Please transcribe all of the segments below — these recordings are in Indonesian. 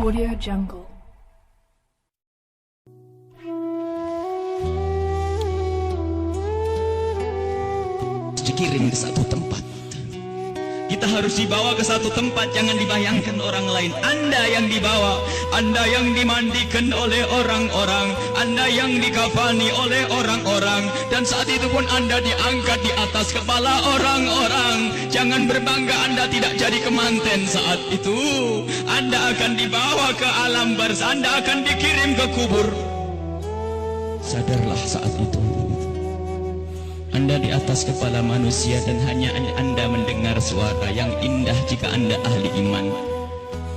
Audio Jungle. Dikirim ke satu tempat. Kita harus dibawa ke satu tempat, jangan dibayangkan orang lain. Anda yang dibawa, Anda yang dimandikan oleh orang-orang, Anda yang dikafani oleh orang-orang, dan saat itu pun Anda diangkat di atas kepala orang-orang. Jangan berbangga Anda tidak jadi kemanten saat itu. Anda akan dibawa ke alam barzah, Anda akan dikirim ke kubur. Sadarlah saat itu. Anda di atas kepala manusia dan hanya Anda mendengar suara yang indah jika Anda ahli iman.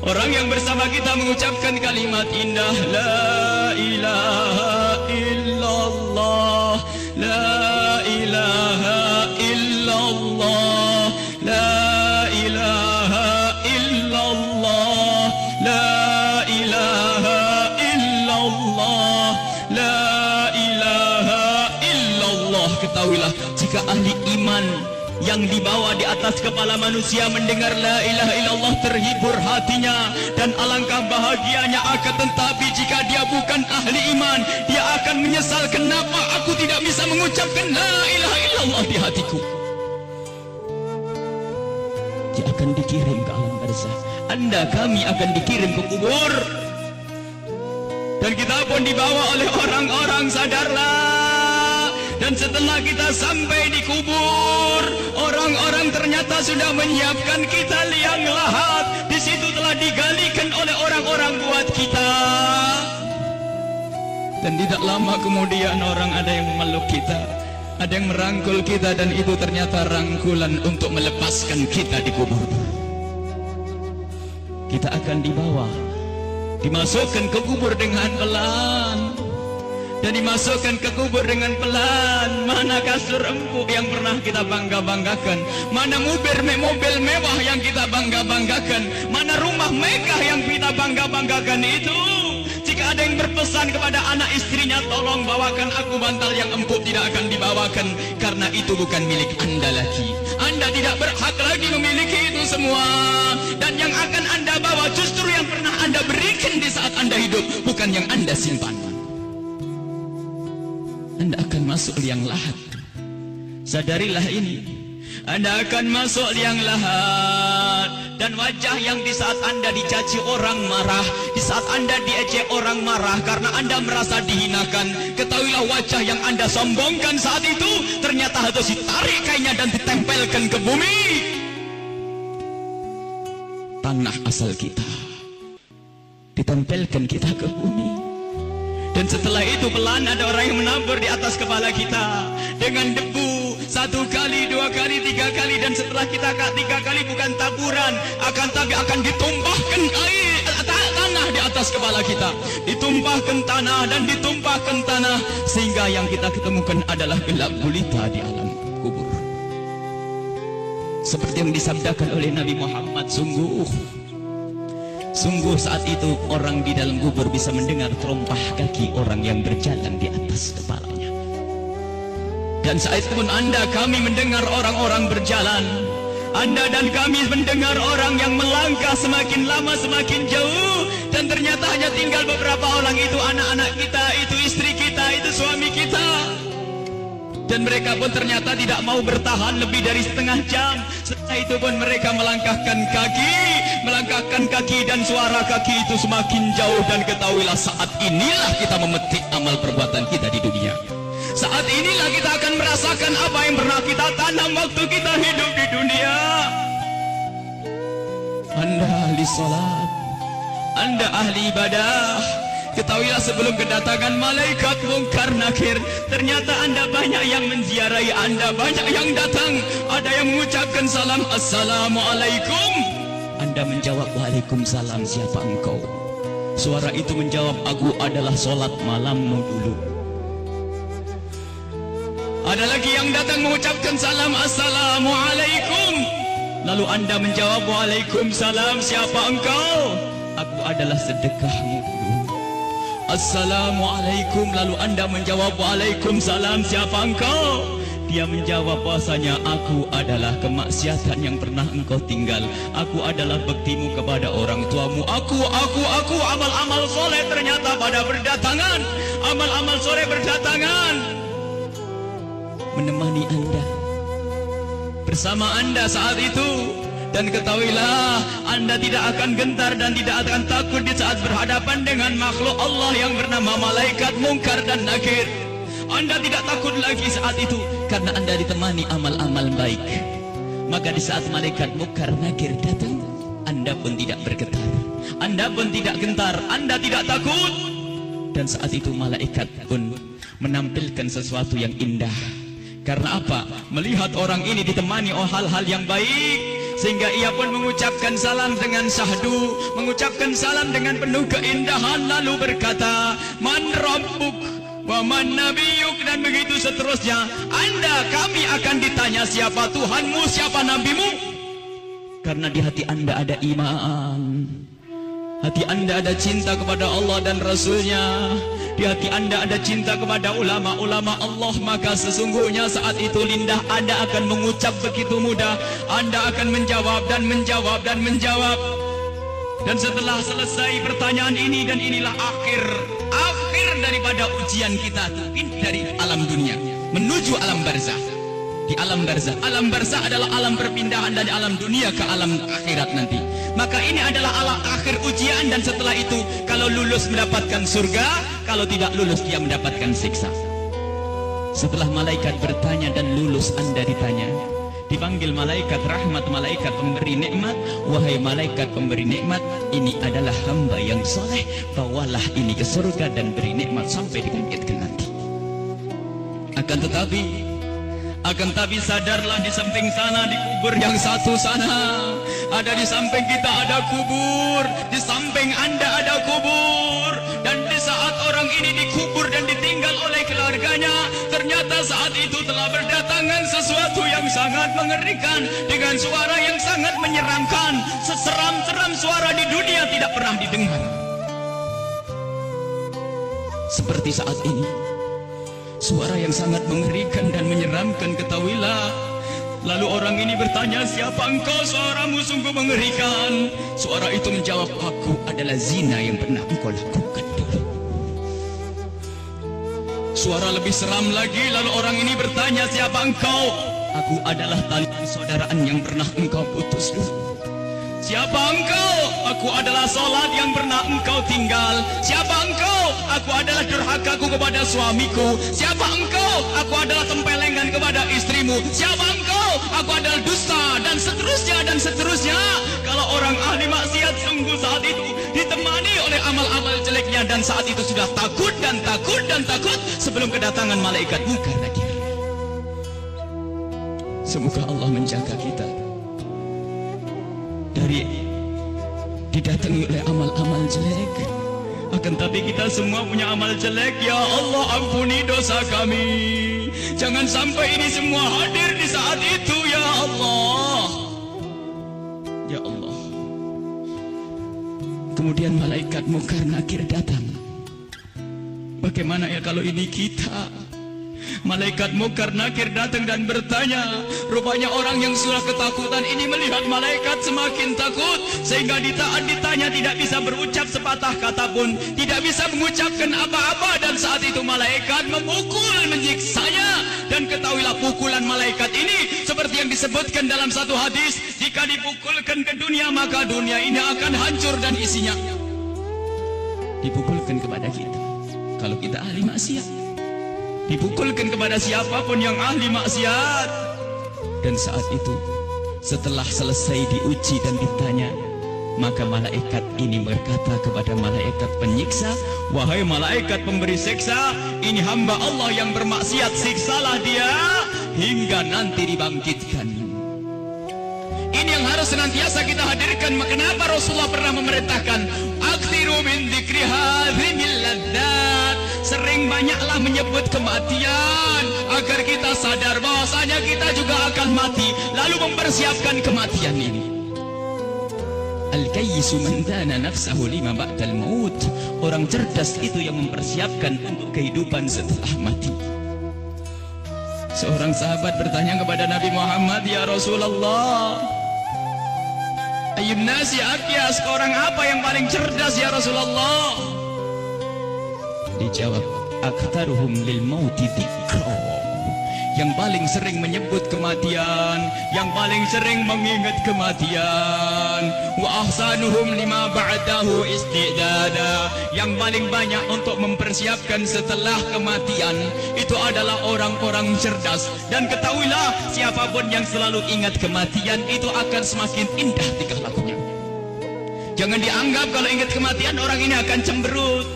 Orang yang bersama kita mengucapkan kalimat indah, La ilaha illallah, La ilaha illallah, La ilaha illallah, La ilaha illallah, La ilaha illallah. Ketahuilah, jika ahli iman yang dibawa di atas kepala manusia mendengar la ilaha illallah, terhibur hatinya dan alangkah bahagianya. Akan tetapi jika dia bukan ahli iman, dia akan menyesal, kenapa aku tidak bisa mengucapkan la ilaha illallah di hatiku. Dia akan dikirim ke alam barzah. Anda, kami akan dikirim ke kubur. Dan kita pun dibawa oleh orang-orang, sadarlah. Dan setelah kita sampai di kubur, orang-orang ternyata sudah menyiapkan kita liang lahat. Di situ telah digalikan oleh orang-orang buat kita. Dan tidak lama kemudian orang ada yang memeluk kita, ada yang merangkul kita, dan itu ternyata rangkulan untuk melepaskan kita di kubur. Kita akan dibawa, dimasukkan ke kubur dengan pelan. Dan dimasukkan ke kubur dengan pelan. Mana kasur empuk yang pernah kita bangga-banggakan? Mana mobil mewah yang kita bangga-banggakan? Mana rumah megah yang kita bangga-banggakan itu? Jika ada yang berpesan kepada anak istrinya, tolong bawakan aku bantal yang empuk, tidak akan dibawakan. Karena itu bukan milik Anda lagi. Anda tidak berhak lagi memiliki itu semua. Dan yang akan Anda bawa justru yang pernah Anda berikan di saat Anda hidup, bukan yang Anda simpan. Anda akan masuk liang lahat. Sadarilah ini. Anda akan masuk liang lahat. Dan wajah yang di saat Anda dicaci orang marah, di saat Anda diejek orang marah karena Anda merasa dihinakan, ketahuilah wajah yang Anda sombongkan saat itu ternyata harus ditarik kainnya dan ditempelkan ke bumi. Tanah asal kita ditempelkan kita ke bumi. Dan setelah itu pelan ada orang yang menabur di atas kepala kita dengan debu, 1 kali, 2 kali, 3 kali. Dan setelah kita 3 kali bukan taburan, tapi akan ditumpahkan air tanah di atas kepala kita. Ditumpahkan tanah dan ditumpahkan tanah, sehingga yang kita ketemukan adalah gelap gulita di alam kubur. Seperti yang disabdakan oleh Nabi Muhammad, sungguh saat itu orang di dalam kubur bisa mendengar terompah kaki orang yang berjalan di atas kepalanya. Dan saat itu pun Anda, kami mendengar orang-orang berjalan. Anda dan kami mendengar orang yang melangkah semakin lama semakin jauh. Dan ternyata hanya tinggal beberapa orang, itu anak-anak kita, itu istri kita, itu suami kita. Dan mereka pun ternyata tidak mau bertahan lebih dari setengah jam. Setelah itu pun mereka melangkahkan kaki, dan suara kaki itu semakin jauh. Dan ketahuilah, saat inilah kita memetik amal perbuatan kita di dunia. Saat inilah kita akan merasakan apa yang pernah kita tanam waktu kita hidup di dunia. Anda ahli salat, Anda ahli ibadah, ketahuilah sebelum kedatangan malaikat mungkar nakir, ternyata Anda banyak yang menziarahi Anda, banyak yang datang. Ada yang mengucapkan salam, Assalamualaikum. Anda menjawab, Waalaikumsalam, siapa engkau? Suara itu menjawab, aku adalah solat malammu dulu. Ada lagi yang datang mengucapkan salam, Assalamualaikum. Lalu Anda menjawab, Waalaikumsalam, siapa engkau? Aku adalah sedekahmu dulu. Assalamualaikum. Lalu Anda menjawab, Waalaikumsalam, siapa engkau? Dia menjawab bahwasanya aku adalah kemaksiatan yang pernah engkau tinggal. Aku adalah baktimu kepada orang tuamu. Aku amal-amal soleh ternyata pada berdatangan. Amal-amal soleh berdatangan menemani Anda, bersama Anda saat itu. Dan ketahuilah, Anda tidak akan gentar dan tidak akan takut di saat berhadapan dengan makhluk Allah yang bernama malaikat Munkar dan Nakir. Anda tidak takut lagi saat itu karena Anda ditemani amal-amal baik. Maka di saat malaikat Munkar Nakir datang, Anda pun tidak bergetar, Anda pun tidak gentar, Anda tidak takut. Dan saat itu malaikat pun menampilkan sesuatu yang indah. Karena apa? Melihat orang ini ditemani oleh hal-hal yang baik, sehingga ia pun mengucapkan salam dengan syahdu, mengucapkan salam dengan penuh keindahan, lalu berkata, Man Rabbuk wa man nabiyuk, dan begitu seterusnya. Kami akan ditanya siapa Tuhanmu, siapa nabimu. Karena di hati Anda ada iman, hati Anda ada cinta kepada Allah dan Rasulnya, di hati Anda ada cinta kepada ulama-ulama Allah. Maka sesungguhnya saat itu lidah Anda akan mengucap begitu mudah. Anda akan menjawab dan menjawab dan menjawab. Dan setelah selesai pertanyaan ini, dan inilah akhir daripada ujian kita dari alam dunia menuju alam barzah. Di alam barzah adalah alam perpindahan dari alam dunia ke alam akhirat nanti. Maka ini adalah alam akhir ujian, dan setelah itu kalau lulus mendapatkan surga, kalau tidak lulus dia mendapatkan siksa. Setelah malaikat bertanya dan lulus, Anda ditanya, dipanggil malaikat rahmat, malaikat pemberi nikmat. Wahai malaikat pemberi nikmat, ini adalah hamba yang soleh, bawalah ini ke surga dan beri nikmat sampai dibangkitkan nanti. Akan tapi sadarlah, di samping sana, di kubur yang satu sana, ada di samping kita ada kubur, di samping Anda ada kubur. Dan di saat orang ini dikubur dan ditinggal oleh keluarganya, ternyata saat itu telah berdatangan sesuatu yang sangat mengerikan, dengan suara yang sangat menyeramkan. Seseram-seram suara di dunia tidak pernah didengar seperti saat ini. Suara yang sangat mengerikan dan menyeramkan, ketahuilah. Lalu orang ini bertanya, siapa engkau? Suaramu sungguh mengerikan. Suara itu menjawab, aku adalah zina yang pernah engkau lakukan dulu. Suara lebih seram lagi. Lalu orang ini bertanya, siapa engkau? Aku adalah tali persaudaraan yang pernah engkau putus dulu. Siapa engkau? Aku adalah salat yang pernah engkau tinggal. Siapa engkau? Aku adalah durhakaku kepada suamiku. Siapa engkau? Aku adalah tempelengan kepada istrimu. Siapa engkau? Aku adalah dusta, dan seterusnya dan seterusnya. Kalau orang ahli maksiat sungguh saat itu ditemani oleh amal-amal jeleknya, dan saat itu sudah takut dan takut dan takut sebelum kedatangan malaikat Munkar Nakir. Semoga Allah menjaga kita dari didatangi oleh amal-amal jelek. Akan tapi kita semua punya amal jelek. Ya Allah, ampuni dosa kami. Jangan sampai ini semua hadir di saat itu. Ya Allah, ya Allah. Kemudian malaikat Munkar Nakir datang. Bagaimana ya kalau ini kita? Malaikat Munkar Nakir datang dan bertanya. Rupanya orang yang sudah ketakutan ini melihat malaikat semakin takut, sehingga ditanya tidak bisa berucap sepatah kata pun, tidak bisa mengucapkan apa-apa. Dan saat itu malaikat memukul, menyiksanya. Dan ketahuilah, pukulan malaikat ini seperti yang disebutkan dalam satu hadis, jika dipukulkan ke dunia, maka dunia ini akan hancur dan isinya. Dipukulkan kepada kita kalau kita ahli maksiat, dipukulkan kepada siapapun yang ahli maksiat. Dan saat itu setelah selesai diuji dan ditanya, maka malaikat ini berkata kepada malaikat penyiksa, wahai malaikat pemberi siksa, ini hamba Allah yang bermaksiat, siksalah dia hingga nanti dibangkitkan. Ini yang harus senantiasa kita hadirkan. Kenapa Rasulullah pernah memerintahkan aktsiru min dzikri hadzimil ladzat, sering banyaklah menyebut kematian, agar kita sadar bahwasanya kita juga akan mati, lalu mempersiapkan kematian ini. Al-kayyisu man dana nafsahu lima ba'dal maut. Orang cerdas itu yang mempersiapkan untuk kehidupan setelah mati. Seorang sahabat bertanya kepada Nabi Muhammad, "Ya Rasulullah, ayyun nasi akyas, orang apa yang paling cerdas ya Rasulullah?" Dijawab, "Aktsaruhum lil mauti dzikra." Yang paling sering menyebut kematian, yang paling sering mengingat kematian. Wa ahsanuhum lima ba'dahu istidada. Yang paling banyak untuk mempersiapkan setelah kematian itu adalah orang-orang cerdas. Dan ketahuilah, siapapun yang selalu ingat kematian itu akan semakin indah tingkah lakunya. Jangan dianggap kalau ingat kematian orang ini akan cemberut.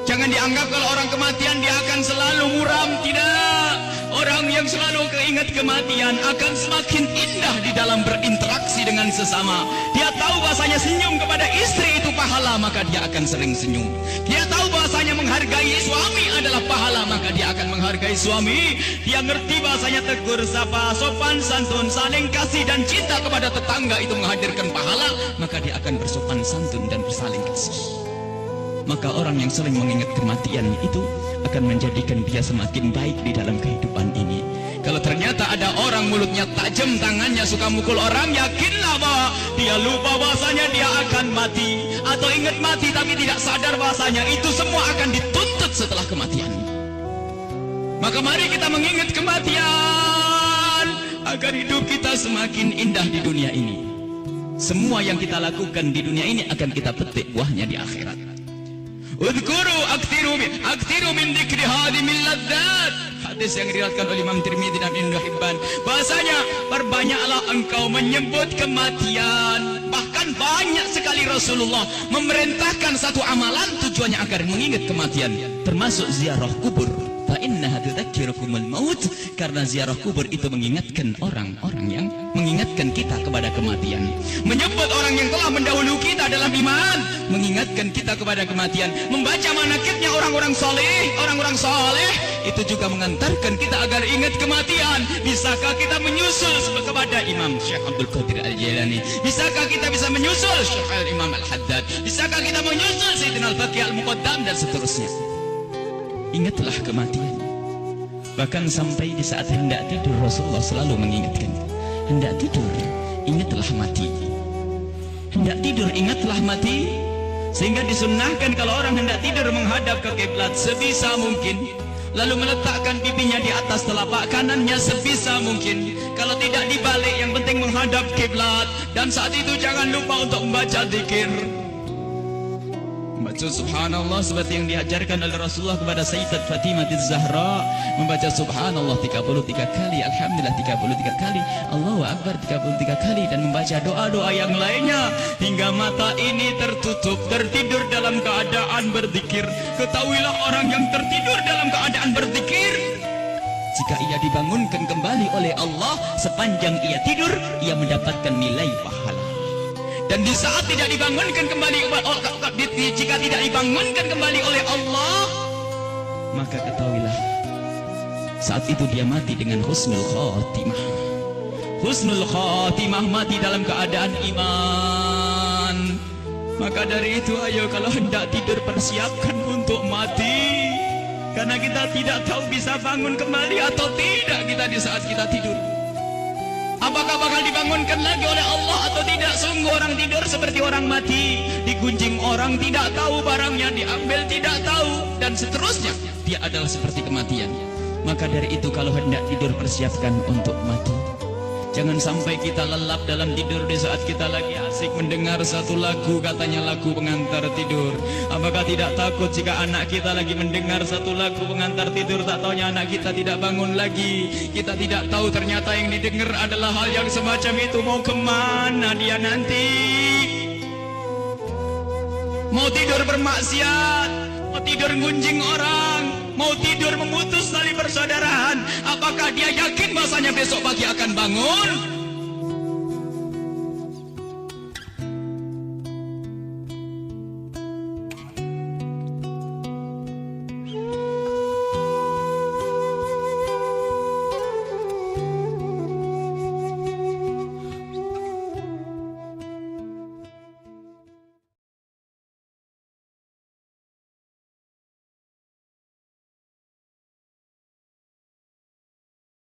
Jangan dianggap kalau orang kematian dia akan selalu muram. Tidak. Orang yang selalu keingat kematian akan semakin indah di dalam berinteraksi dengan sesama. Dia tahu bahasanya senyum kepada istri itu pahala, maka dia akan sering senyum. Dia tahu bahasanya menghargai suami adalah pahala, maka dia akan menghargai suami. Dia ngerti bahasanya tegur sapa, sopan santun, saling kasih dan cinta kepada tetangga itu menghadirkan pahala, maka dia akan bersopan santun dan bersaling kasih. Maka orang yang sering mengingat kematian itu akan menjadikan dia semakin baik di dalam kehidupan ini. Kalau ternyata ada orang mulutnya tajam, tangannya suka mukul orang, yakinlah bahwa dia lupa bahasanya dia akan mati. Atau ingat mati tapi tidak sadar bahasanya itu semua akan dituntut setelah kematian. Maka mari kita mengingat kematian agar hidup kita semakin indah di dunia ini. Semua yang kita lakukan di dunia ini akan kita petik buahnya di akhirat. Udhkuru aktiru min dzikri hadimil ladzat. Hadis yang diriwayatkan oleh Imam Tirmidzi dan Ibnu Hibban. Bahasanya, perbanyaklah engkau menyebut kematian. Bahkan banyak sekali Rasulullah memerintahkan satu amalan tujuannya agar mengingat kematian, termasuk ziarah kubur. Fa innaha tudzakirukumul maut, karena ziarah kubur itu mengingatkan orang-orang yang mengingatkan kita kepada kematian. Menyebut orang yang telah mendahului kita dalam iman, mengingatkan kita kepada kematian. Membaca manakibnya orang-orang saleh, orang-orang saleh itu juga mengantarkan kita agar ingat kematian. Bisakah kita menyusul kepada Imam Syekh Abdul Qadir Al-Jailani? Bisakah kita bisa menyusul Syekh Al-Imam Al-Haddad? Bisakah kita menyusul Sayyidina Al-Baqi Al-Muqaddam dan seterusnya? Ingatlah kematian. Bahkan sampai di saat hendak tidur Rasulullah selalu mengingatkan, hendak tidur ingatlah mati. Hendak tidur ingatlah mati. Sehingga disunnahkan kalau orang hendak tidur menghadap ke kiblat sebisa mungkin, lalu meletakkan pipinya di atas telapak kanannya sebisa mungkin. Kalau tidak dibalik, yang penting menghadap kiblat. Dan saat itu jangan lupa untuk membaca zikir. Membaca subhanallah seperti yang diajarkan oleh Rasulullah kepada Sayyidat Fatimah Az-Zahra. Membaca subhanallah 33 kali, alhamdulillah 33 kali, Allahu Akbar 33 kali, dan membaca doa-doa yang lainnya hingga mata ini tertutup, tertidur dalam keadaan berzikir. Ketahuilah orang yang tertidur dalam keadaan berzikir, jika ia dibangunkan kembali oleh Allah sepanjang ia tidur, ia mendapatkan nilai pahala. Dan di saat tidak dibangunkan kembali, jika tidak dibangunkan kembali oleh Allah, maka ketahuilah saat itu dia mati dengan husnul khatimah. Husnul khatimah, mati dalam keadaan iman. Maka dari itu, ayo kalau hendak tidur persiapkan untuk mati. Karena kita tidak tahu bisa bangun kembali atau tidak kita di saat kita tidur. Apakah bakal dibangunkan lagi oleh Allah atau tidak? Sungguh orang tidur seperti orang mati. Digunjing orang, tidak tahu barangnya, diambil tidak tahu, dan seterusnya. Dia adalah seperti kematian. Maka dari itu kalau hendak tidur persiapkan untuk mati. Jangan sampai kita lelap dalam tidur di saat kita lagi asik mendengar satu lagu, katanya lagu pengantar tidur. Apakah tidak takut jika anak kita lagi mendengar satu lagu pengantar tidur, tak taunya anak kita tidak bangun lagi? Kita tidak tahu ternyata yang didengar adalah hal yang semacam itu. Mau kemana dia nanti? Mau tidur bermaksiat, mau tidur ngunjing orang, mau tidur memutus tali persaudaraan. Apakah dia yakin bahasanya besok pagi akan bangun?